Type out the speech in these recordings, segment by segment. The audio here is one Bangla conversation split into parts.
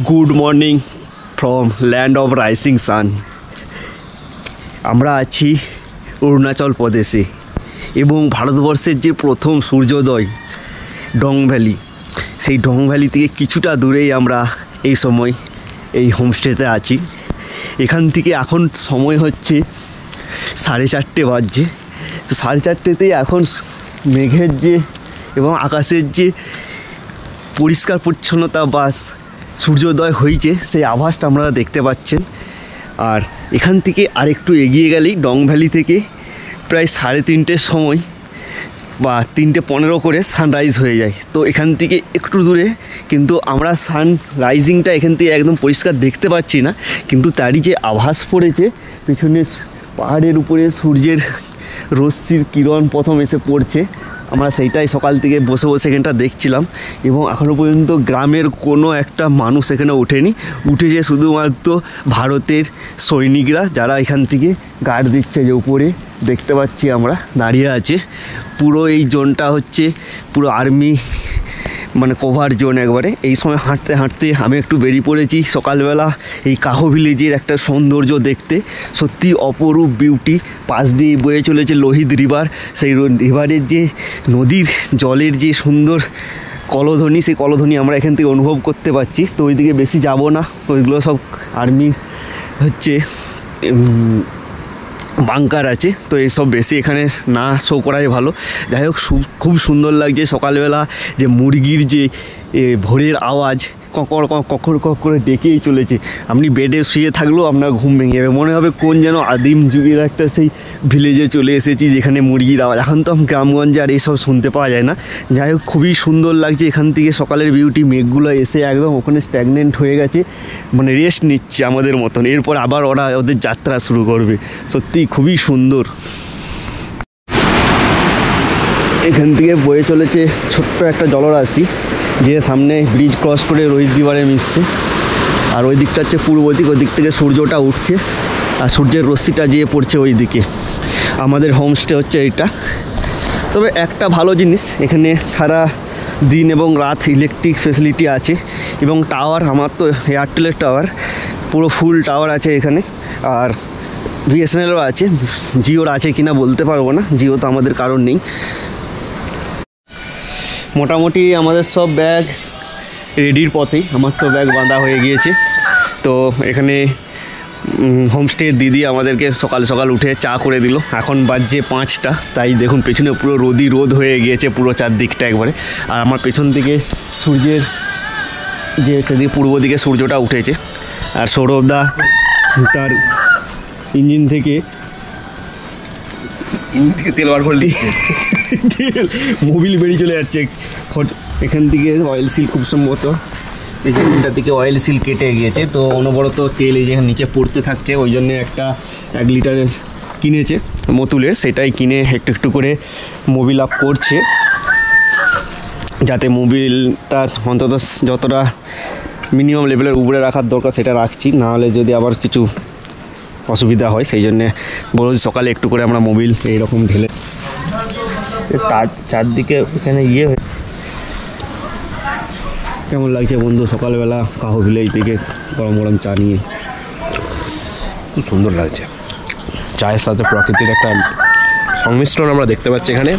Good morning from land of rising sun. আমরা আছি অরুণাচল প্রদেশে এবং ভারতবর্ষের যে প্রথম সূর্যোদয় ডং ভ্যালি, সেই ডং ভ্যালি থেকে কিছুটা দূরেই আমরা এই সময় এই হোমস্টেতে আছি। এখান থেকে এখন সময় হচ্ছে 4:30 বাজছে। তো 4:30তেই এখন মেঘের যে এবং আকাশের যে পরিষ্কার পরিচ্ছন্নতা বা সূর্যোদয় হয়েছে সেই আভাসটা আপনারা দেখতে পাচ্ছেন। আর এখান থেকে আরেকটু এগিয়ে গেলেই ডং ভ্যালি থেকে প্রায় 3:30 সময় বা 3:15 করে সানরাইজ হয়ে যায়। তো এখান থেকে একটু দূরে, কিন্তু আমরা সানরাইজিংটা এখান থেকে একদম পরিষ্কার দেখতে পাচ্ছি না, কিন্তু তারই যে আভাস পড়েছে পেছনে পাহাড়ের উপরে সূর্যের রশ্মির কিরণ প্রথম এসে পড়ছে, আমরা সেইটাই সকাল থেকে বসে বসে এখানটা দেখছিলাম। এবং এখনও পর্যন্ত গ্রামের কোনো একটা মানুষ এখানে ওঠেনি, উঠেছে শুধুমাত্র ভারতের সৈনিকরা, যারা এখান থেকে গার্ড দিচ্ছে। যে উপরে দেখতে পাচ্ছি আমরা দাঁড়িয়ে আছে। পুরো এই জোনটা হচ্ছে পুরো আর্মি মানে কভার জোন একবারে। এই সময় হাঁটতে হাঁটতে আমি একটু বেরিয়ে পড়েছি সকালবেলা এই কাহো ভিলেজের একটা সৌন্দর্য দেখতে। সত্যি অপরূপ বিউটি। পাশ দিয়ে বয়ে চলেছে লোহিত রিভার। সেই রিভারের যে নদীর জলের যে সুন্দর কলধ্বনি, সেই কলধ্বনি আমরা এখান থেকে অনুভব করতে পারছি। তো ওইদিকে বেশি যাব না, ওইগুলো সব আর্মি হচ্ছে বাংকার আছে, তো এইসব বেশি এখানে না শো করাই ভালো। যাই হোক, খুব সুন্দর লাগছে সকালবেলা যে মুরগির যে ভোরের আওয়াজ ককর ককর করে ডেকেই চলেছে। আপনি বেডে শুয়ে থাকলেও আপনার ঘুম ভেঙে যাবে, মনে হবে কোন যেন আদিম যুগের একটা সেই ভিলেজে চলে এসেছি যেখানে মুরগির আওয়াজ। এখন তো গ্রামগঞ্জে আর এইসব শুনতে পাওয়া যায় না। যাই হোক, খুবই সুন্দর লাগছে এখান থেকে সকালের বিউটি। মেঘগুলো এসে একদম ওখানে স্ট্যাগনেন্ট হয়ে গেছে, মানে রেস্ট নিচ্ছে আমাদের মতন। এরপর আবার ওরা ওদের যাত্রা শুরু করবে। সত্যি খুবই সুন্দর। এখান থেকে বয়ে চলেছে ছোট্ট একটা জলরাশি, যে সামনে ব্রিজ ক্রস করে রোহিত রিভারে মিশছে। আর ওই দিকটা হচ্ছে পূর্ব দিক, ওই দিক থেকে সূর্যটা উঠছে আর সূর্যের রশ্মিটা যেয়ে পড়ছে ওই দিকে। আমাদের হোমস্টে হচ্ছে এইটা। তবে একটা ভালো জিনিস, এখানে সারা দিন এবং রাত ইলেকট্রিক ফেসিলিটি আছে এবং টাওয়ার, আমার তো এয়ারটেলের টাওয়ার, পুরো ফুল টাওয়ার আছে এখানে। আর বিএসএনএলও আছে, জিওর আছে কিনা বলতে পারবো না, জিও তো আমাদের কারণ নেই। মোটামুটি আমাদের সব ব্যাগ রেডির পথেই, আমার তো ব্যাগ বাঁধা হয়ে গিয়েছে। তো এখানে হোমস্টে দিদি আমাদেরকে সকাল সকাল উঠে চা করে দিল। এখন বাজছে 5টা, তাই দেখুন পেছনে পুরো রোদই রোদ হয়ে গিয়েছে পুরো চারদিকটা একবারে। আর আমার পেছন দিকে সূর্যের যে সেদিকে পূর্ব দিকে সূর্যটা উঠেছে। আর সৌরভদা তার ইঞ্জিন থেকে তেল বার করে দিচ্ছে, মোবিল বেরিয়ে চলে যাচ্ছে এখান থেকে। অয়েল সিল খুব সম্ভবত এই জায়গাটা থেকে অয়েল সিল কেটে গিয়েছে, তো অনবরত তেল এই যেখানে নিচে পড়তে থাকছে। ওই জন্য একটা 1 লিটারের কিনেছে মতুলের, সেটাই কিনে একটু একটু করে মোবিল আপ করছে, যাতে মোবিলটা অন্তত যতটা মিনিমাম লেভেলের উপরে রাখার দরকার সেটা রাখছি, নাহলে যদি আবার কিছু অসুবিধা হয়। সেই জন্যে রোজ সকালে একটু করে আমরা মোবিল এইরকম ঢেলে তার চারদিকে এখানে হয়ে। কেমন লাগছে বন্ধু সকালবেলা কাহো ভিলেজ থেকে গরম গরম চা নিয়ে? খুব সুন্দর লাগছে। চায়ের সাথে প্রকৃতির একটা সংমিশ্রণ আমরা দেখতে পাচ্ছি এখানে।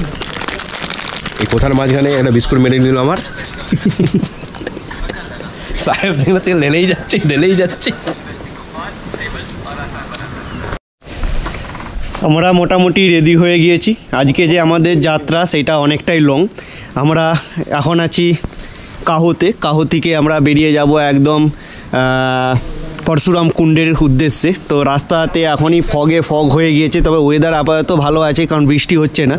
এই কোথার মাঝখানে একটা বিস্কুট মেরে নিল আমার সাহেব থেকে ঢেলেই যাচ্ছে। আমরা মোটামুটি রেডি হয়ে গিয়েছি। আজকে যে আমাদের যাত্রা সেটা অনেকটাই লং। আমরা এখন আছি কাহো থেকে আমরা বেরিয়ে যাব একদম পরশুরাম কুণ্ডের উদ্দেশ্যে। তো রাস্তাতে এখনই ফগ হয়ে গিয়েছে, তবে ওয়েদার আপাতত ভালো আছে কারণ বৃষ্টি হচ্ছে না।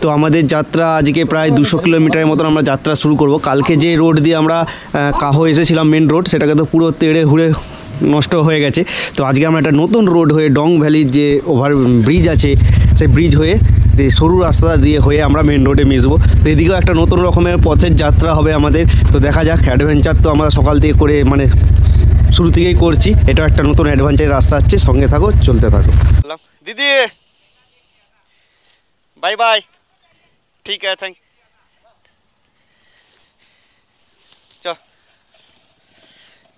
তো আমাদের যাত্রা আজকে প্রায় 200 কিলোমিটারের মতন আমরা যাত্রা শুরু করব। কালকে যে রোড দিয়ে আমরা কাহো এসেছিলাম মেন রোড, সেটাকে তো পুরো তেড়ে হুড়ে নষ্ট হয়ে গেছে। তো আজকে আমরা একটা নতুন রোড হয়ে ডং ভ্যালির যে ওভার ব্রিজ আছে সেই ব্রিজ হয়ে যে সরু রাস্তা দিয়ে হয়ে আমরা মেন রোডে মিশবো। তো এদিকেও একটা নতুন রকমের পথের যাত্রা হবে আমাদের। তো দেখা যাক, অ্যাডভেঞ্চার তো আমরা সকাল থেকে করে মানে শুরু থেকেই করছি। এটা একটা নতুন অ্যাডভেঞ্চারের রাস্তা হচ্ছে, সঙ্গে থাকো, চলতে থাকো। দিদি বাই বাই, ঠিক আছে, থ্যাংক ইউ।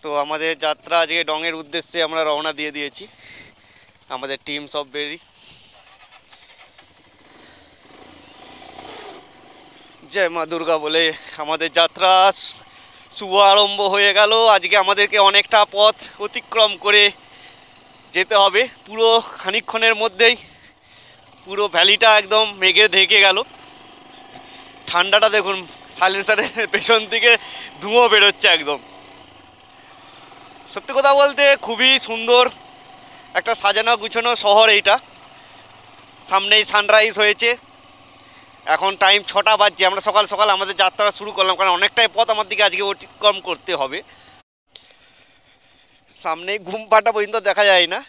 তো আমাদের যাত্রা আজকে ডংয়ের উদ্দেশ্যে আমরা রওনা দিয়ে দিয়েছি, আমাদের টিম সব বেরি। জয় মা দুর্গা বলে আমাদের যাত্রা শুভ আরম্ভ হয়ে গেল। আজকে আমাদেরকে অনেকটা পথ অতিক্রম করে যেতে হবে। পুরো খানিকক্ষণের মধ্যেই পুরো ভ্যালিটা একদম মেঘে ঢেকে গেল। ঠান্ডাটা দেখুন, সাইলেন্সারের পেছন থেকে ধুঁয়ো বেরোচ্ছে একদম। সত্যি কথা বলতে খুবই সুন্দর একটা সাজানো গুছানো শহর এইটা। সামনেই সানরাইজ হয়েছে, এখন টাইম 6টা বাজছে। আমরা সকাল সকাল আমাদের যাত্রা শুরু করলাম, কারণ অনেকটাই পথ আমার দিকে আজকে অতিক্রম করতে হবে। সামনেই ঘুম পাটা পর্যন্ত দেখা যায় না,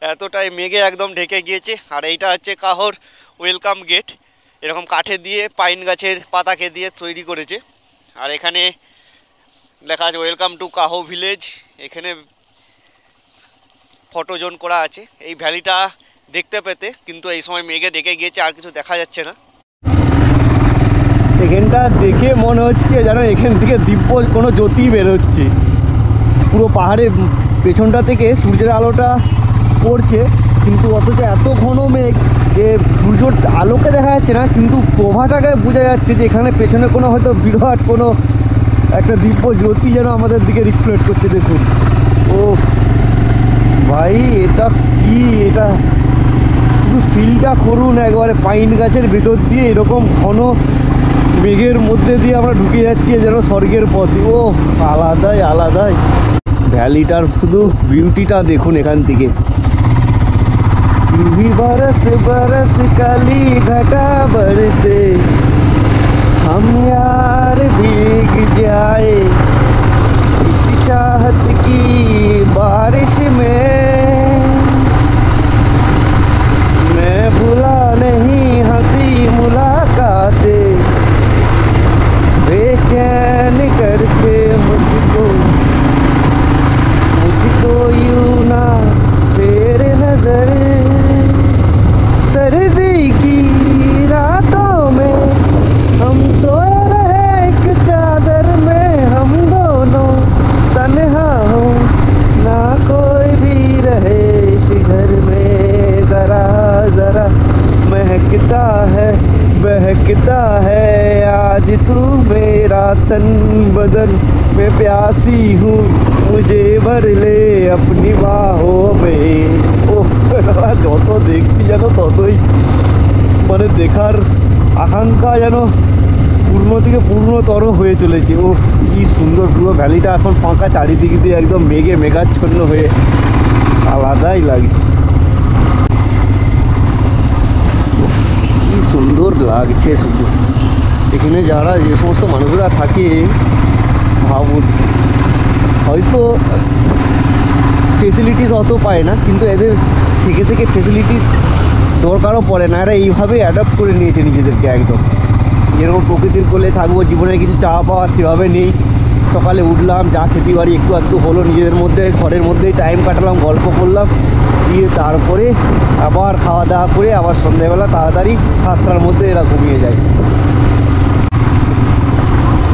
এতটাই মেঘে একদম ঢেকে গিয়েছে। আর এইটা হচ্ছে কাহর ওয়েলকাম গেট, এরকম কাঠে দিয়ে পাইন গাছের পাতাকে দিয়ে তৈরি করেছে। আর এখানে লেখা আছে ওয়েলকাম টু কাহো ভিলেজ। এখানে ফটো জোন করা আছে এই ভ্যালিটা দেখতে পেতে, কিন্তু এই সময় মেঘে ঢেকে গিয়েছে, আর কিছু দেখা যাচ্ছে না। এখানটা দেখে মনে হচ্ছে যেন এখান থেকে দিব্য কোনো জ্যোতি বেরোচ্ছে। পুরো পাহাড়ের পেছনটা থেকে সূর্যের আলোটা পড়ছে, কিন্তু অথচ এত ঘন মেঘ যে সূর্যর আলোকে দেখা যাচ্ছে না, কিন্তু প্রভাটাকে বোঝা যাচ্ছে যে এখানে পেছনে কোনো হয়তো বিরাট কোনো একটা দিব্য জ্যোতি যেন আমাদের দিকে রিফ্লেক্ট করছে। দেখুন, ও ভাই এটা কি, এটা শুধু ফিলটা করুন একবারে। পাইন গাছের ভেতর দিয়ে এরকম ঘন মেঘের মধ্যে দিয়ে আমরা ঢুকে যাচ্ছি যেন স্বর্গের পথে। ও আলাদাই আলাদাই ভ্যালিটার শুধু বিউটিটা দেখুন এখান থেকে। बरस बरस काली घटा बरसे हम यार भीग जाए इस चाहत की बारिश में, मैं भूला नहीं हंसी मुलाकातें बेचैन करके मुझको यूं ना तेरे नजर। सर्दी की रातों में हम सोए रहे एक चादर में, हम दोनों तन्हा हो ना कोई भी रहे इस घर में। जरा जरा महकता है बहकता है आज तू मेरा तन बदन, मैं प्यासी हूँ मुझे भर ले अपनी बाहों में। ও যত দেখছি যেন ততই মানে দেখার আকাঙ্ক্ষা যেন পূর্ণ থেকে পূর্ণতর হয়ে চলেছে। ও কি সুন্দর, পুরো ভ্যালিটা এখন ফাঁকা, চারিদিক দিয়ে একদম মেঘে মেঘাচ্ছন্ন হয়ে আলাদাই লাগছে। কি সুন্দর লাগছে শুধু। এখানে যারা যে সমস্ত মানুষরা থাকে ভাবুন, হয়তো ফেসিলিটিস অত পায় না, কিন্তু এদের থেকে থেকে ফেসিলিটিস দরকারও পড়ে না। এরা এইভাবেই অ্যাডাপ্ট করে নিয়েছে নিজেদেরকে একদম। যেরকম প্রকৃতির কোলে থাকবো, জীবনের কিছু চাওয়া পাওয়া সেভাবে নেই। সকালে উঠলাম, যা খেতে পারি একটু আধটু হলো, নিজেদের মধ্যে ঘরের মধ্যেই টাইম কাটালাম, গল্প করলাম, দিয়ে তারপরে আবার খাওয়া দাওয়া করে আবার সন্ধ্যাবেলা তাড়াতাড়ি 7টার মধ্যে এরা ঘুমিয়ে যায়।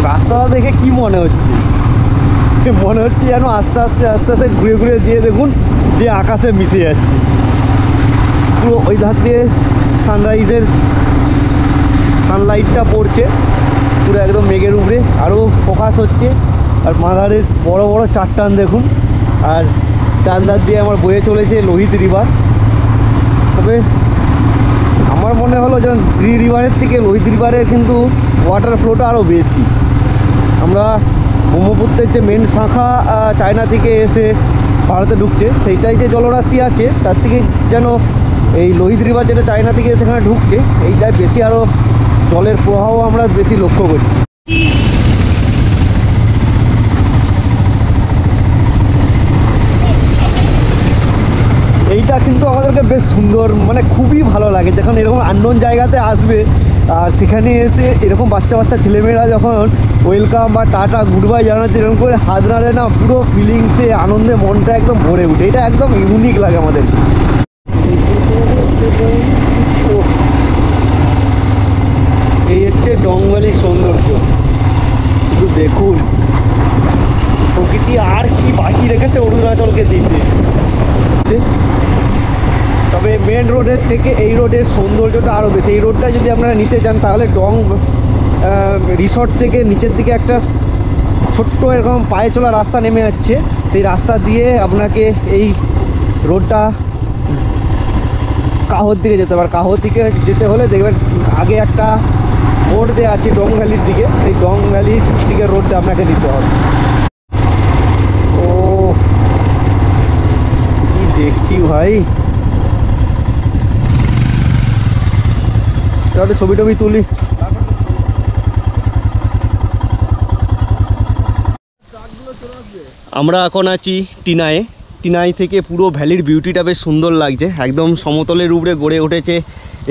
রাস্তাটা দেখে কি মনে হচ্ছে, মনে হচ্ছে যেন আস্তে আস্তে আস্তে আস্তে ঘুরে ঘুরে দিয়ে দেখুন যে আকাশে মিশে যাচ্ছে। পুরো ওই ধার দিয়ে সানরাইজের সানলাইটটা পড়ছে পুরো একদম মেঘের উপরে, আরও ফোকাস হচ্ছে। আর মাথারে বড় বড় চারটান দেখুন, আর ডান ধার দিয়ে আমার বয়ে চলেছে লোহিত রিভার। তবে আমার মনে হলো যেন রিভারের থেকে লোহিত রিভারের কিন্তু ওয়াটার ফ্লোটা আরও বেশি। আমরা ব্রহ্মপুত্রের যে মেন শাখা চায়না থেকে এসে ভারতে ঢুকছে, সেইটাই যে জলরাশি আছে তার থেকে যেন এই লোহিত রিভার যেটা চায়না থেকে সেখানে ঢুকছে, এইটাই বেশি আরও জলের প্রবাহ আমরা বেশি লক্ষ্য করছি। এইটা কিন্তু আমাদেরকে বেশ সুন্দর, মানে খুবই ভালো লাগে যখন এরকম আননোন জায়গাতে আসবে আর সেখানে এসে এরকম বাচ্চা বাচ্চা ছেলেমেয়েরা যখন ওয়েলকাম বা টাটা গুড বাই জানাচ্ছে, এরকম করে হাত নাড়ে না, পুরো ফিলিংসে আনন্দে মনটা একদম ভরে উঠে। এটা একদম ইউনিক লাগে আমাদের। এই হচ্ছে ডং ভ্যালির সৌন্দর্য, শুধু দেখুন প্রকৃতি আর কি রেখেছে অরুণাচলকে দিতে। তবে মেন রোডের থেকে এই রোডের সৌন্দর্যটা আরও বেশি। এই রোডটা যদি আপনারা নিতে চান তাহলে ডং রিসর্ট থেকে নিচের দিকে একটা ছোট্ট এরকম পায়ে চলা রাস্তা নেমে যাচ্ছে, সেই রাস্তা দিয়ে আপনাকে এই রোডটা কাহর দিকে যেতে হবে। আর কাহর দিকে যেতে হলে দেখবেন আগে একটা বোর্ড দেওয়া আছে ডং ভ্যালির দিকে, সেই ডং ভ্যালির দিকে রোডটা আপনাকে নিতে হবে। ও কি দেখছি ভাই, তাহলে ছবি টবি তুলি। আমরা এখন আছি টিনায়ে। টিনাই থেকে পুরো ভ্যালির বিউটিটা বেশ সুন্দর লাগছে, একদম সমতলের উপরে গড়ে উঠেছে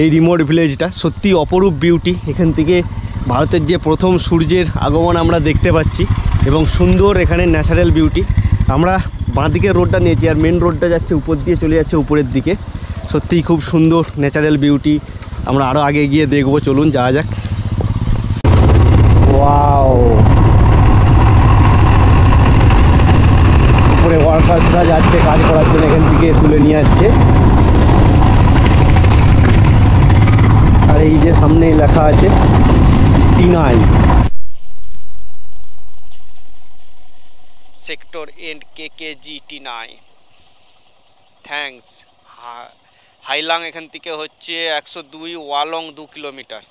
এই রিমোট ভিলেজটা। সত্যি অপরূপ বিউটি। এখান থেকে ভারতের যে প্রথম সূর্যের আগমন আমরা দেখতে পাচ্ছি এবং সুন্দর এখানে ন্যাচারাল বিউটি। আমরা বাঁদিকে রোডটা নিয়েছি আর মেন রোডটা যাচ্ছে উপর দিয়ে চলে যাচ্ছে উপরের দিকে। সত্যিই খুব সুন্দর ন্যাচারাল বিউটি। আমরা আরও আগে গিয়ে দেখবো, চলুন যাওয়া যাক। ওয়াও, উপরে ওয়ার্কার্সরা যাচ্ছে কাজ করার জন্য, এখান থেকে তুলে নিয়ে যাচ্ছে। আর এই যে সামনেই লেখা আছে টিনাই সেক্টর এন্ড কেকেজি টিনাই। থ্যাঙ্কস। হাইলাং এখান থেকে হচ্ছে 102, ওয়ালং 2 কিলোমিটার।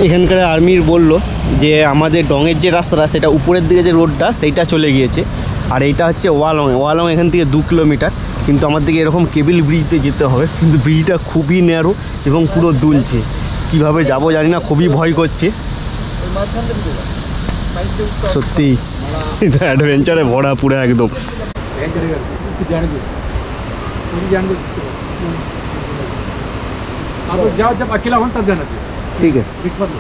এখানকার আর্মির বলল যে আমাদের ডংয়ের যে রাস্তাটা সেটা উপরের দিকে যে রোডটা সেইটা চলে গিয়েছে, আর এইটা হচ্ছে ওয়ালং এখান থেকে 2 কিলোমিটার। কিন্তু আমার দিকে এরকম কেবিল ব্রিজতে যেতে হবে, কিন্তু ব্রিজটা খুবই ন্যারো এবং পুরো দুলছে। কিভাবে যাব জানি না, খুবই ভয় করছে সত্যি। এটা অ্যাডভেঞ্চারে ভরা পুরো একদম। जाओ जब अकेला हो तब जाना चाहिए। ठीक है, रिस्क मत लो।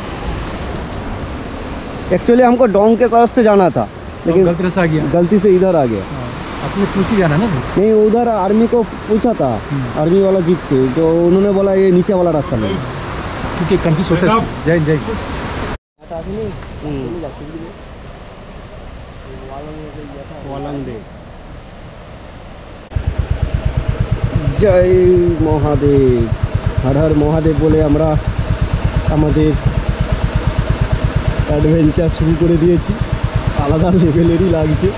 एक्चुअली हमको डोंग के तरफ से जाना था लेकिन गलती से आ गया। गलती से इधर आ गया। आपने पूछ के जाना ना। नहीं, उधर आर्मी को पूछा था, आर्मी वाला जीप से, तो उन्होंने बोला ये नीचे वाला रास्ता नहीं। ठीक है, कंफ्यूज होते हैं। जय जय। জয় মহাদেব, হর হর মহাদেব বলে আমরা আমাদের অ্যাডভেঞ্চার শুরু করে দিয়েছি। আলাদা লেভেলেরই লাগছে।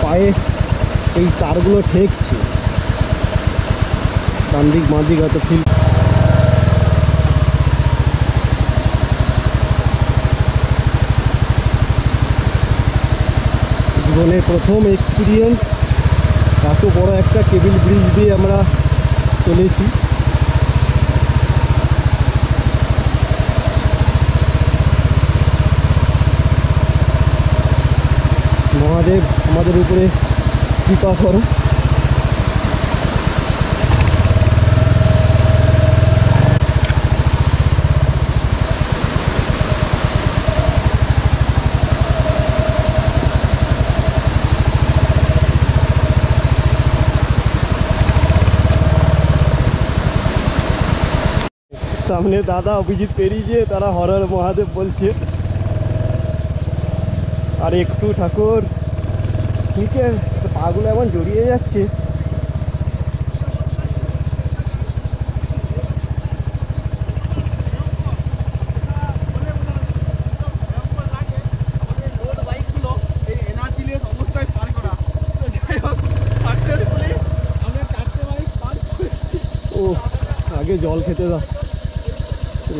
পায়ে এই তারগুলো ঠেকছে, ডান দিক বাঁ দিক হয়তো ফিল। জীবনের প্রথম এক্সপিরিয়েন্স, এত বড় একটা কেবিল ব্রিজ দিয়ে আমরা চলেছি। মহাদেব আমাদের উপরে কৃপা করো। সামনে দাদা অভিজিৎ পেরিয়ে তারা হর হর মহাদেব বলছে, আর একটু ঠাকুর নিচে পাগুলো এমন জড়িয়ে যাচ্ছে। ও আগে জল খেতে দাও,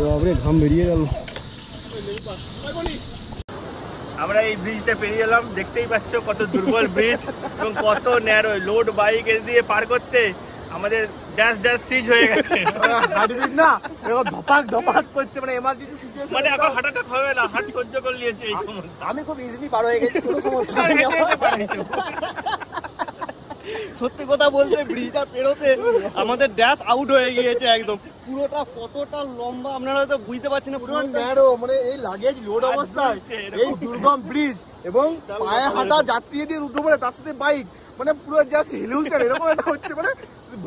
বাবরে ঘাম বেরিয়ে গেল। আমরা এই ব্রিজটা পেরিয়ে এলাম, দেখতেই পাচ্ছ কত দুর্বল ব্রিজ এবং কত ন্যারো। লোড বাইক দিয়ে পার করতে আমাদের ড্যাশ ড্যাশ সিজ হয়ে গেছে। হাঁটবিট না এরকম ধপাক ধপাক করছে, মানে এমার্জেন্সি সিচুয়েশন, মানে এখন হার্ট অ্যাটাক হবে না, হার্ট সহ্য করে নিয়েছে এই সময়। আমি খুব ইজিলি পার হয়ে গেছি, কোনো সমস্যা নেই। সত্যি কথা বলতে ব্রিজটা পেরোতে আমাদের ড্যাশ আউট হয়ে গিয়েছে একদম। পুরোটা কতটা লম্বা আপনারা হয়তো বুঝতে পারছেন না, পুরো ন্যারো, মানে এই লাগেজ লোড অবস্থায় এই দুর্গম ব্রিজ এবং পায়ে হাঁটা যাত্রীদের উঠে পড়ে তার সাথে বাইক, মানে পুরো জাস্ট হিলুশন এরকম একটা হচ্ছে, মানে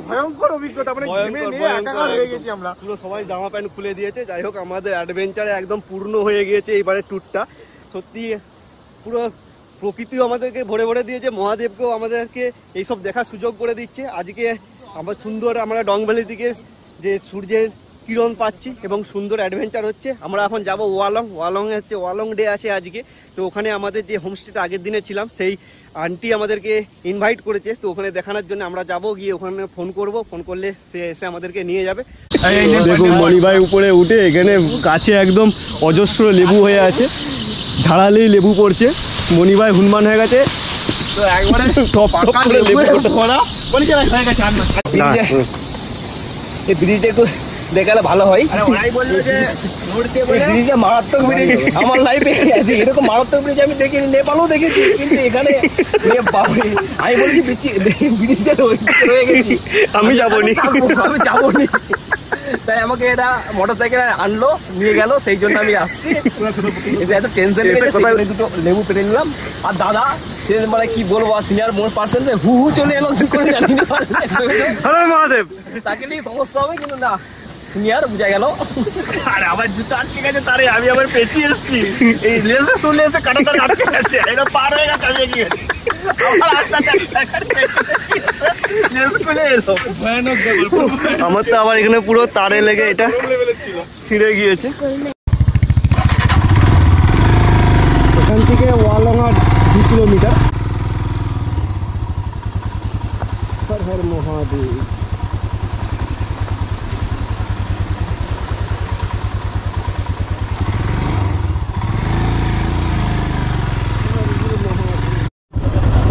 ভয়ঙ্কর অভিজ্ঞতা, মানে ঘেমে নিয়ে একাকার হয়ে গেছি আমরা। পুরো সবাই জামা প্যান্ট খুলে দিয়েছে। যাই হোক, আমাদের অ্যাডভেঞ্চারে একদম পূর্ণ হয়ে গিয়েছে এইবারে ট্যুরটা। সত্যি পুরো প্রকৃতিও আমাদেরকে ভরে ভরে দিয়েছে, মহাদেবকেও আমাদেরকে এইসব দেখার সুযোগ করে দিচ্ছে। আজকে আমরা সুন্দর আমরা ডং ভ্যালি থেকে যে সূর্যের কিরণ পাচ্ছি এবং সুন্দর অ্যাডভেঞ্চার হচ্ছে। আমরা এখন যাব ওয়ালংয়ে হচ্ছে ওয়ালং ডে আছে আজকে। তো ওখানে আমাদের যে হোমস্টেটা আগের দিনে ছিলাম সেই আন্টি আমাদেরকে ইনভাইট করেছে, তো ওখানে দেখানোর জন্য আমরা যাব, গিয়ে ওখানে ফোন করব, ফোন করলে সে এসে আমাদেরকে নিয়ে যাবে। দেখুন মণিভাই উপরে উঠে এখানে গাছে একদম অজস্র লেবু হয়ে আছে, ঝাড়ালেই লেবু পড়ছে। মণিভাই হুনমান হয়ে গেছে, তো একবারে পাকা লেবু ভরা মানে কি হয়ে গেছে আর না। এই ব্রিজটা একটু দেখালে ভালো হয়। আরে ওরাই বললো যে নড়ছে এই বলে ব্রিজটা মারাত্মক ব্রিজ, আমার লাইফে এরকম মারাত্মক ব্রিজ আমি দেখিনি, নেপালেও দেখেছি, কিন্তু এখানে আমি বলেছি ব্রিজের রয়ে গেছি, আমি যাবনি। আমি যাবনি। তাই আমাকে এটা মোটর সাইকেলে আনলো, নিয়ে গেল, সেই জন্য আমি আসছি। এসে এত টেনশন লেগেছে, সেখানে দুটো লেবু পেরে নিলাম। আর দাদা সে মানে কি বলবো, সিনিয়র পার্সেন্ট হু চলে এলো, কি করে জানি না, মহাদেব তাকে নিয়ে সমস্যা হবে, কিন্তু না সিনিয়র বুঝা গেল। আরে আমার জুতো আটকে গেছে, তারে আমি আবার পেঁচিয়ে এসেছি, এই লেজে শুনে এসে কাটা তারে আটকে গেছে, এটা পার হয়ে গেছে, আমি এগিয়ে গেছি। আমার তো আবার এখানে পুরো তারে লেগে এটা ছিঁড়ে গিয়েছে। এখান থেকে ওয়ালং আর 2 কিলোমিটার। মহাদেব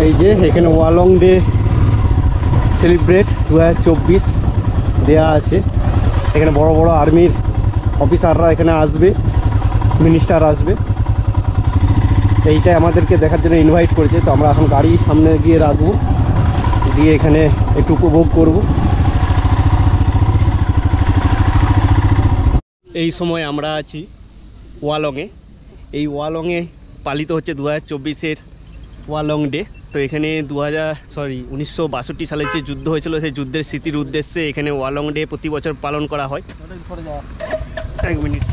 এই যে এখানে ওয়ালং ডে সেলিব্রেট 2024 দেয়া আছে। এখানে বড় বড় আর্মির অফিসাররা এখানে আসবে, মিনিস্টার আসবে, এইটাই আমাদেরকে দেখার জন্য ইনভাইট করেছে। তো আমরা এখন গাড়ি সামনে গিয়ে রাখবো, দিয়ে এখানে একটু উপভোগ করব। এই সময় আমরা আছি ওয়ালংয়ে। এই ওয়ালংয়ে পালিত হচ্ছে 2024-এর ওয়ালং ডে। তো এখানে 1962 সালে যে যুদ্ধ হয়েছিল, সেই যুদ্ধের স্মৃতির উদ্দেশ্যে এখানে ওয়ালং ডে প্রতি বছর পালন করা হয়। এক মিনিট।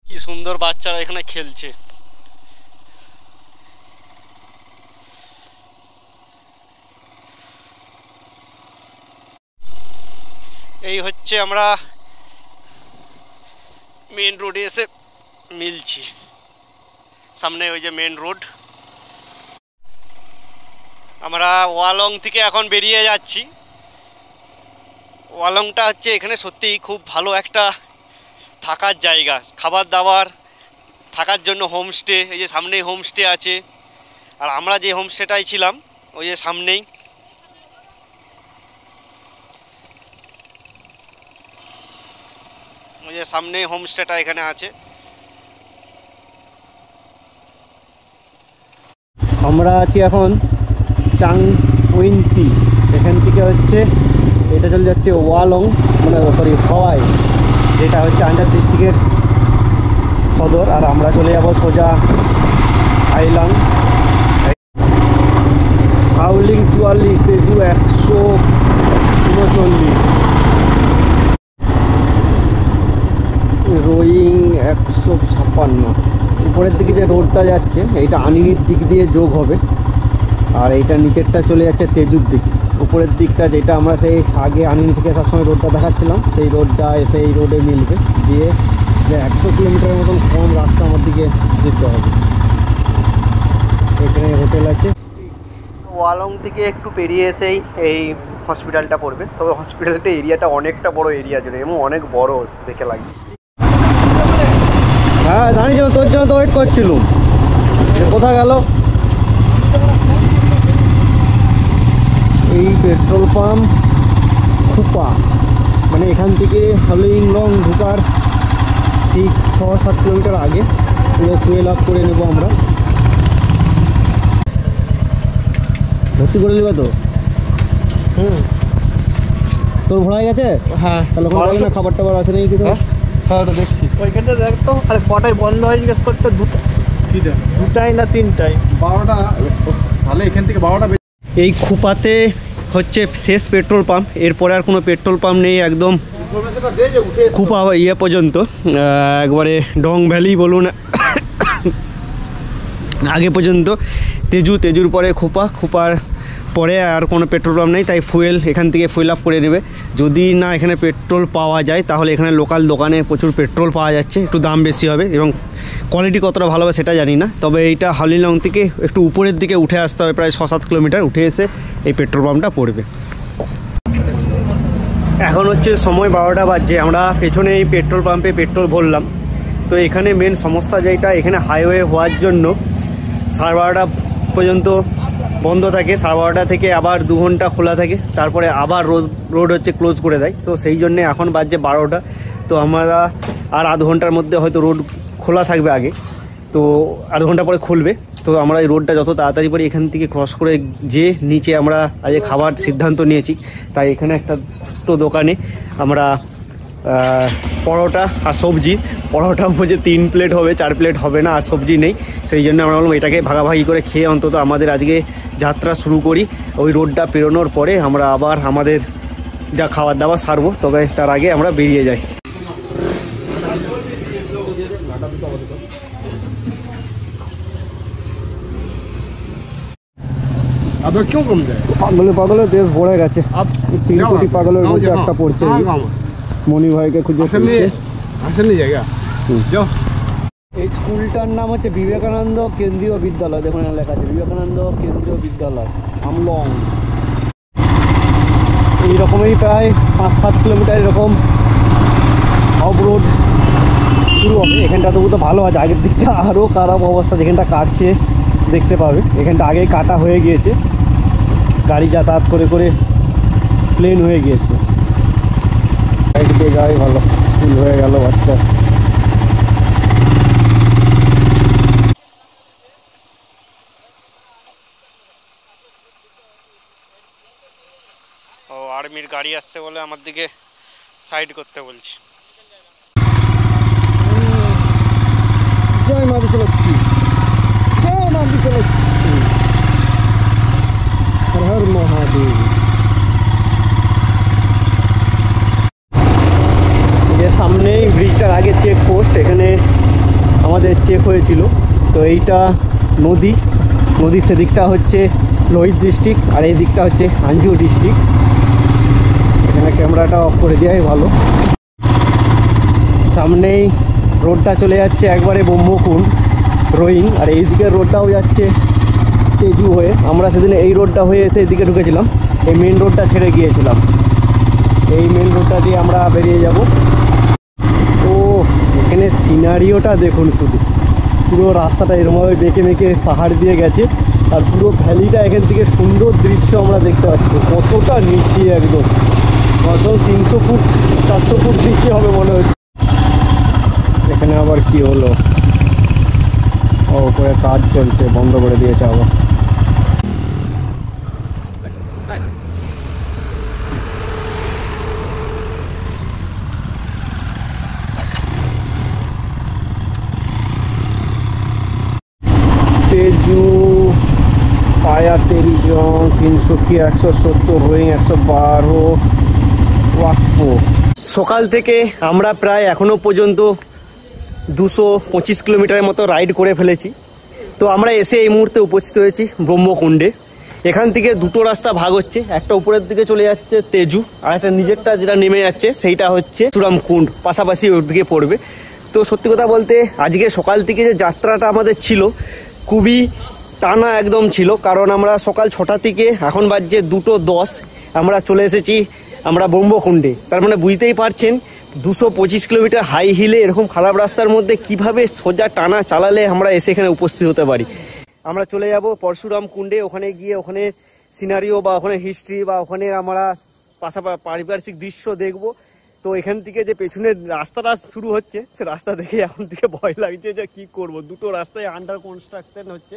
কি সুন্দর বাচ্চারা এখানে খেলছে। এই হচ্ছে আমরা মেন রোডে এসে মিলছি, সামনে ওই যে মেন রোড। আমরা ওয়ালং থেকে এখন বেরিয়ে যাচ্ছি। ওয়ালংটা হচ্ছে এখানে সত্যিই খুব ভালো একটা থাকার জায়গা, খাবার দাবার থাকার জন্য হোমস্টে, এই যে সামনেই হোমস্টে আছে। আর আমরা যে হোমস্টেটাই ছিলাম ওই যে সামনেই, ওই যে সামনেই হোমস্টেটা এখানে আছে। আমরা আছি এখন চাংউইনটি। এখান থেকে হচ্ছে এটা চলে যাচ্ছে ওয়ালং, মানে সরি হাওয়াই, যেটা হচ্ছে আন্ডার ডিস্ট্রিক্টের সদর। আর আমরা চলে যাব সোজা আইলাং। হাউলিং 44, তেজু 139, রোয়িং 156। উপরের দিকে যে রোডটা যাচ্ছে এইটা আনিনির দিক দিয়ে যোগ হবে, আর এইটা নিচেরটা চলে যাচ্ছে তেজুর দিকে। উপরের দিকটা যেটা আমরা সেই আগে আনিনি থেকে আসার সময় রোডটা দেখাচ্ছিলাম, সেই রোডটা এসে এই রোডে মিলবে, দিয়ে 100 কিলোমিটারের মতন কম রাস্তা আমার দিকে যেতে হবে। এখানে হোটেল আছে। ওয়ালং থেকে একটু পেরিয়ে এসেই এই হসপিটালটা পড়বে, তবে হসপিটালটা এরিয়াটা অনেকটা বড় এরিয়া জুড়ে এবং অনেক বড় দেখে লাগছে। হ্যাঁ জানিস, তোর জন্য তো ওয়েট করছিলাম, কোথায় গেল এই পেট্রোল পাম্প খুপা, মানে এখান থেকে হাউলিং লং ঢোকার ঠিক 6-7 কিলোমিটার আগে পুরো ফুয়েল আপ করে নেবো আমরা। ভর্তি করে নেবে তো? তোর ভরা হয়ে গেছে? হ্যাঁ তাহলে না খাবার টাবার আছে নাকি কিছু? খাওয়াটা দেখছি ওইখানটা দেখতো। আর কটায় বন্ধ হয় জিজ্ঞেস করতে? দুটাই না 3টায়? 12টা। তাহলে এখান থেকে 12টা। এই খুপাতে হচ্ছে শেষ পেট্রোল পাম্প, এরপরে আর কোনো পেট্রোল পাম্প নেই। একদম খুপা ইয়ে পর্যন্ত, একবারে ডং ভ্যালি বলুন আগে পর্যন্ত তেজুর পরে খুপার পরে আর কোনো পেট্রোল পাম্প নেই। তাই ফুয়েল এখান থেকে ফুয়েল আপ করে নেবে। যদি না এখানে পেট্রোল পাওয়া যায় তাহলে এখানে লোকাল দোকানে প্রচুর পেট্রোল পাওয়া যাচ্ছে, একটু দাম বেশি হবে এবং কোয়ালিটি কতটা ভালো হবে সেটা জানি না। তবে এইটা হালিলং থেকে একটু উপরের দিকে উঠে আসতে হবে, প্রায় 6-7 কিলোমিটার উঠে এসে এই পেট্রোল পাম্পটা পড়বে। এখন হচ্ছে সময় 12টা বাজছে, আমরা পেছনে এই পেট্রোল পাম্পে পেট্রোল ভরলাম। তো এখানে মেন সমস্যা যেটা, এখানে হাইওয়ে হওয়ার জন্য 12:30 পর্যন্ত বন্ধ থাকে, 12:30 থেকে আবার 2 ঘন্টা খোলা থাকে, তারপরে আবার রোড হচ্ছে ক্লোজ করে দেয়। তো সেই জন্যে এখন বাজছে 12টা। তো আমরা আর আধ ঘন্টার মধ্যে হয়তো রোড খোলা থাকবে আগে, তো আধ ঘন্টা পরে খুলবে। তো আমরা এই রোডটা যত তাড়াতাড়ি পারি এখান থেকে ক্রস করে যে নিচে আমরা আজ খাবার সিদ্ধান্ত নিয়েছি। তাই এখানে একটা ছোট্ট দোকানে আমরা পরোটা আর সবজি, পরোটা হচ্ছে 3 প্লেট হবে, 4 প্লেট হবে না, আর সবজি নেই। সেই জন্য আমরা বললাম এটাকে ভাগাভাগি করে খেয়ে অন্তত আমাদের আজকে যাত্রা শুরু করি। ওই রোডটা পেরোনোর পরে আমরা আবার আমাদের যা খাবার দাবার সারবো, তবে তার আগে আমরা বেরিয়ে যাই। अब क्यों कम जाए? পাগলের দেশ ভরে গেছে। 3 কোটি পাগলের মধ্যে একটা পড়ছে। মনি ভাইকে খুঁজে আসেন नहीं जाएगा। जाओ। এই স্কুলটার নাম হচ্ছে বিবেকানন্দ কেন্দ্রীয় বিদ্যালয়। দেখুন এখানে লেখা আছে বিবেকানন্দ কেন্দ্রীয় বিদ্যালয় আমলং। এইরকমই প্রায় 5-7 কিলোমিটার এরকম অফ রোড শুরু হবে। এখানটা তবু তো ভালো আছে, আগের দিকটা আরও খারাপ অবস্থা। যেখানটা কাটছে দেখতে পাবে, এখানটা আগেই কাটা হয়ে গিয়েছে, গাড়ি যাতায়াত করে করে প্লেন হয়ে গিয়েছে। সাইড দিয়ে যাওয়াই ভালো, স্কুল হয়ে গেল বাচ্চা। ও আর্মির গাড়ি আসছে বলে আমার দিকে সাইড করতে বলছি। জয় মা বিশ্বলক্ষ্মী, জয় মা বিশ্বলক্ষ্মী, হর হর মহাদেব। এর সামনেই ব্রিজটার আগে চেক পোস্ট, এখানে আমাদের চেক হয়েছিল। তো এইটা নদীর সেদিকটা হচ্ছে লোহিত ডিস্ট্রিক্ট আর এই দিকটা হচ্ছে আঞ্জু ডিস্ট্রিক্ট। এখানে ক্যামেরাটা অফ করে দেওয়াই ভালো। সামনেই রোডটা চলে যাচ্ছে একবারে ব্রহ্মকুণ্ড রোয়িং, আর এই দিকের রোডটাও যাচ্ছে তেজু হয়ে। আমরা সেদিন এই রোডটা হয়ে এসে এদিকে ঢুকেছিলাম, এই মেন রোডটা ছেড়ে গিয়েছিলাম। এই মেন রোডটা দিয়ে আমরা বেরিয়ে যাব। ও এখানে সিনারিওটা দেখুন, শুধু পুরো রাস্তাটা এরকমভাবে বেঁকে মেঁকে পাহাড় দিয়ে গেছে, আর পুরো ভ্যালিটা এখান থেকে সুন্দর দৃশ্য আমরা দেখতে পাচ্ছি। কতটা নিচে একদম, আসলে 300 ফুট 400 ফুট নিচে হবে মনে হচ্ছে। এখানে আবার কি হলো? ও উপরে কাজ চলছে, বন্ধ করে দিয়েছে আবার। তেজু পায়া তেরিজং 300 170 রোয়িং 112 ওয়াকপো। সকাল থেকে আমরা প্রায় এখনো পর্যন্ত 225 কিলোমিটারের মতো রাইড করে ফেলেছি। তো আমরা এসে এই মুহূর্তে উপস্থিত হয়েছি ব্রহ্মকুণ্ডে। এখান থেকে দুটো রাস্তা ভাগ হচ্ছে, একটা উপরের দিকে চলে যাচ্ছে তেজু, আর একটা নিজেরটা যেটা নেমে যাচ্ছে সেইটা হচ্ছে সুরাম কুণ্ড, পাশাপাশি ওর দিকে পড়বে। তো সত্যি কথা বলতে আজকে সকাল থেকে যে যাত্রাটা আমাদের ছিল খুবই টানা একদম ছিল, কারণ আমরা সকাল 6টা থেকে এখন বাজছে 2:10 আমরা চলে এসেছি আমরা ব্রহ্মকুণ্ডে। তার মানে বুঝতেই পারছেন 225 কিলোমিটার হাই হিলে এরকম খারাপ রাস্তার মধ্যে কিভাবে সোজা টানা চালালে আমরা এসে এখানে উপস্থিত হতে পারি। আমরা চলে যাব পরশুরাম কুণ্ডে, ওখানে গিয়ে ওখানে সিনারিও বা ওখানে হিস্ট্রি বা ওখানে আমরা পারিপার্শ্বিক দৃশ্য দেখব। তো এখান থেকে যে পেছনের রাস্তাটা শুরু হচ্ছে সে রাস্তা দেখে এখন থেকে ভয় লাগছে যে কি করব, দুটো রাস্তায় আন্ডার কনস্ট্রাকশন হচ্ছে।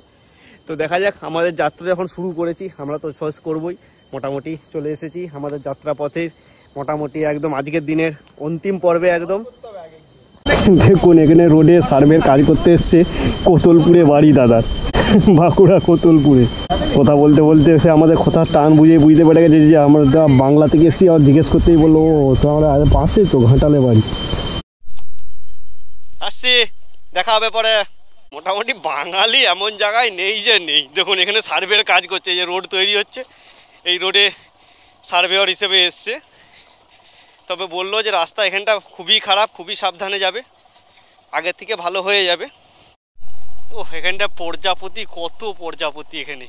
তো দেখা যাক, আমাদের যাত্রা যখন শুরু করেছি আমরা তো সহজ করবই। মোটামুটি চলে এসেছি আমাদের যাত্রাপথের মোটামুটি একদম আজকের দিনের অন্তিম পর্বে একদম। দেখুন এখানে রোডে সার্ভের কাজ করতে এসছে কোতলপুরে বাড়ি দাদার, বাঁকুড়া কোতলপুরে। কথা বলতে বলতে সে আমাদের কথার টান বুঝতে পেরে গেছে যে আমরা বাংলা থেকে এসেছি। আর জিজ্ঞেস করতেই বললো ও তো আমরা পাশে তো ঘাটালে বাড়ি। আসছি, দেখা হবে পরে। মোটামুটি বাঙালি এমন জায়গায় নেই যে নেই। দেখুন এখানে সার্ভের কাজ করছে, যে রোড তৈরি হচ্ছে এই রোডে সার্ভেয়র হিসেবে এসছে। তবে বললো যে রাস্তা এখানটা খুবই খারাপ, খুবই সাবধানে যাবে, আগের থেকে ভালো হয়ে যাবে। ও এখানটা প্রজাপতি, কত প্রজাপতি এখানে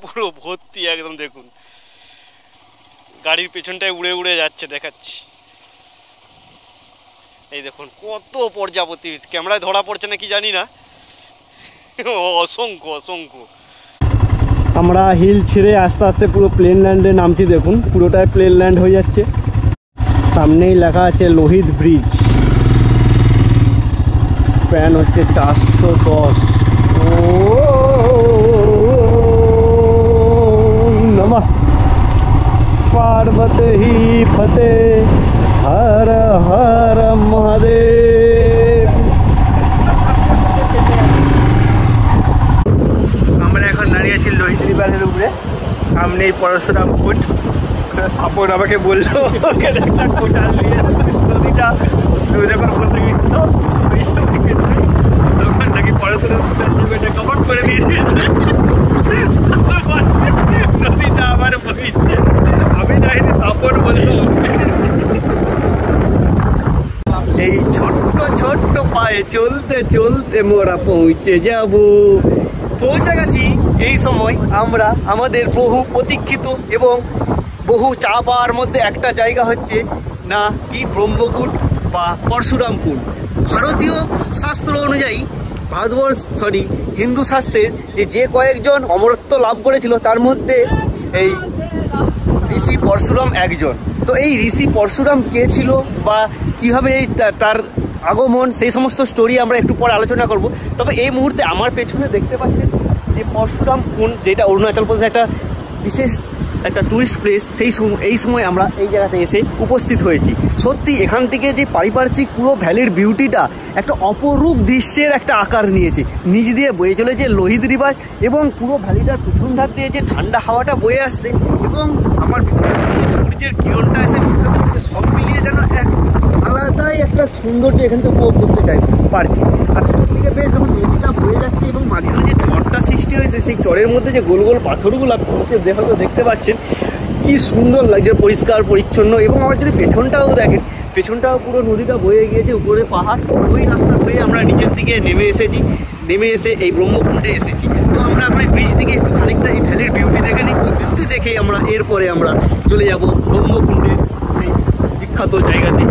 পুরো ভর্তি একদম। দেখুন গাড়ির পেছনটায় উড়ে উড়ে যাচ্ছে, দেখাচ্ছি এই দেখুন কত প্রজাপতি। ক্যামেরায় ধরা পড়ছে না কি জানি না, অসংখ্য অসংখ্য। আমরা হিল ছেড়ে আস্তে আস্তে পুরো প্লেন ল্যান্ডে নামছি। দেখুন পুরোটাই প্লেন ল্যান্ড হয়ে যাচ্ছে। সামনেই লেখা আছে লোহিত ব্রিজ, স্প্যান হচ্ছে 410। ও নমঃ পার্বত হি ফতে হর হর মহাদেব। আমরা এখন দাঁড়িয়ে আছি লোহিত রিভারের উপরে, সামনেই পরশুরাম কুট। সাপোর্ট আমাকে বললো একটা কোটাল নিয়ে নদীটা যখন বলতে গেছিল তখন নাকি পরশুরাম কুটাল নিয়ে এটা কভার করে দিয়ে দিয়েছে, নদীটা আবার বইছে। আমি যাইনি, সাপোর্ট বললো। এই ছোট্ট ছোট্ট পায়ে চলতে চলতে মোরা পৌঁছে যাব। পৌঁছে গেছি এই সময় আমরা আমাদের বহু প্রতীক্ষিত এবং বহু চা পাওয়ার মধ্যে একটা জায়গা হচ্ছে না কি ব্রহ্মকূট বা পরশুরাম কূট। ভারতীয় শাস্ত্র অনুযায়ী হিন্দু শাস্ত্রের যে কয়েকজন অমরত্ব লাভ করেছিল তার মধ্যে এই ঋষি পরশুরাম একজন। তো এই ঋষি পরশুরাম কে ছিল বা কীভাবে তার আগমন, সেই সমস্ত স্টোরি আমরা একটু পরে আলোচনা করব। তবে এই মুহূর্তে আমার পেছনে দেখতে পাচ্ছেন যে পরশুরাম কুণ্ড, যেটা অরুণাচল প্রদেশের একটা বিশেষ একটা টুরিস্ট প্লেস, এই সময় আমরা এই জায়গাতে এসে উপস্থিত হয়েছি। সত্যি এখান থেকে যে পারিপার্শ্বিক পুরো ভ্যালির বিউটিটা একটা অপরূপ দৃশ্যের একটা আকার নিয়েছে। নিচ দিয়ে বয়ে চলেছে লোহিত রিভার এবং পুরো ভ্যালিটার পিছন ধার দিয়ে যে ঠান্ডা হাওয়াটা বয়ে আসছে এবং আমার সূর্যের কিরণটা এসে মুখে পড়ছে, সব মিলিয়ে যেন এক আলাদাই একটা সৌন্দর্য এখান থেকে উপভোগ করতে চাই পারছি। আর সব থেকে বেশ যখন নদীটা বয়ে যাচ্ছে এবং মাঝখানে যে চরটা সৃষ্টি হয়েছে, সেই চরের মধ্যে যে গোল গোল পাথরগুলো হয়তো দেখতে পাচ্ছেন, কি সুন্দর লাগছে, পরিষ্কার পরিচ্ছন্ন। এবং আমার যদি পেছনটাও দেখেন, পেছনটাও পুরো নদীটা বয়ে গিয়েছে, উপরে পাহাড়, ওই রাস্তা হয়ে আমরা নিচের দিকে নেমে এসে এই ব্রহ্মকুণ্ডে এসেছি। তো আমরা এখন ব্রিজ থেকে একটু খানিকটা এই ভ্যালির বিউটি দেখে নিচ্ছি। বিউটি দেখেই আমরা এরপরে আমরা চলে যাব ব্রহ্মকুণ্ডের সেই বিখ্যাত জায়গাতে।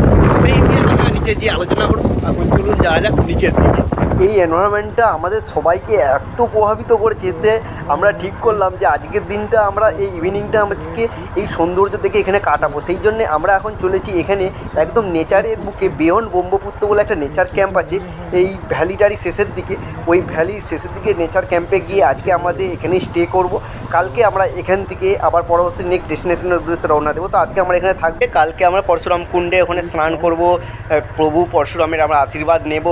সেই ইতিহাস আমরা নিচে গিয়ে আলোচনা করবো। এখন চলুন যাওয়া যাক নিচের দিকে। এই এনভায়রনমেন্টটা আমাদের সবাইকে এত প্রভাবিত করেছে যে আমরা ঠিক করলাম যে আজকের দিনটা আমরা এই ইভিনিংটা আজকে এই সৌন্দর্য থেকে এখানে কাটাবো। সেই জন্যে আমরা এখন চলেছি এখানে একদম নেচারের বুকে। বিয়ন্ড ব্রহ্মপুত্র বলে একটা নেচার ক্যাম্প আছে এই ভ্যালিটারই শেষের দিকে। ওই ভ্যালির শেষের দিকে নেচার ক্যাম্পে গিয়ে আজকে আমাদের এখানেই স্টে করব। কালকে আমরা এখান থেকে আবার পরবর্তী নেক্সট ডেস্টিনেশনের উদ্দেশ্যে রওনা দেবো। তো আজকে আমরা এখানে থাকবে, কালকে আমরা পরশুরাম কুণ্ডে ওখানে স্নান করব, প্রভু পরশুরামের আমরা আশীর্বাদ নেব।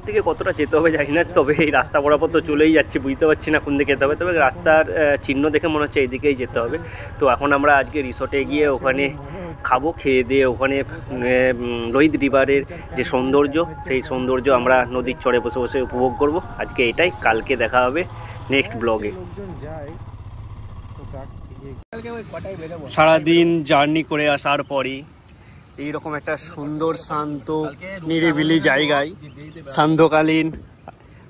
দিকে কতটা যেতে হবে জানি না, তবে এই রাস্তা বরাবর তো চলেই যাচ্ছি, বুঝতে পারছি না কোন দিকে যেতে হবে। তবে রাস্তার চিহ্ন দেখে মনে হচ্ছে এইদিকেই যেতে হবে। তো এখন আমরা আজকে রিসোর্টে গিয়ে ওখানে খাবো, খেয়ে দিয়ে ওখানে লোহিত রিভারের যে সৌন্দর্য, সেই সৌন্দর্য আমরা নদীর চরে বসে বসে উপভোগ করব। আজকে এটাই, কালকে দেখা হবে নেক্সট ব্লগে। সারাদিন জার্নি করে আসার পরই এইরকম একটা সুন্দর শান্ত নিরিবিলি জায়গায় সান্ধ্যকালীন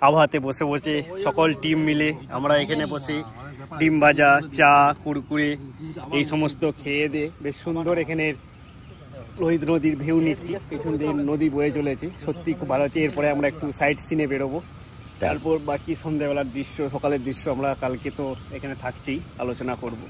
আবহাওয়াতে বসে বসে সকল টিম মিলে আমরা এখানে বসে ডিম ভাজা, চা, কুরকুরে এই সমস্ত খেয়ে দিয়ে বেশ সুন্দর এখানে লোহিত নদীর ভিউ নিচ্ছি। পেছন দিয়ে নদী বয়ে চলেছে, সত্যি খুব ভালো হচ্ছে। এরপরে আমরা একটু সাইট সিনে বেরোবো, তারপর বাকি সন্ধ্যাবেলার দৃশ্য, সকালের দৃশ্য আমরা কালকে তো এখানে থাকছি, আলোচনা করব।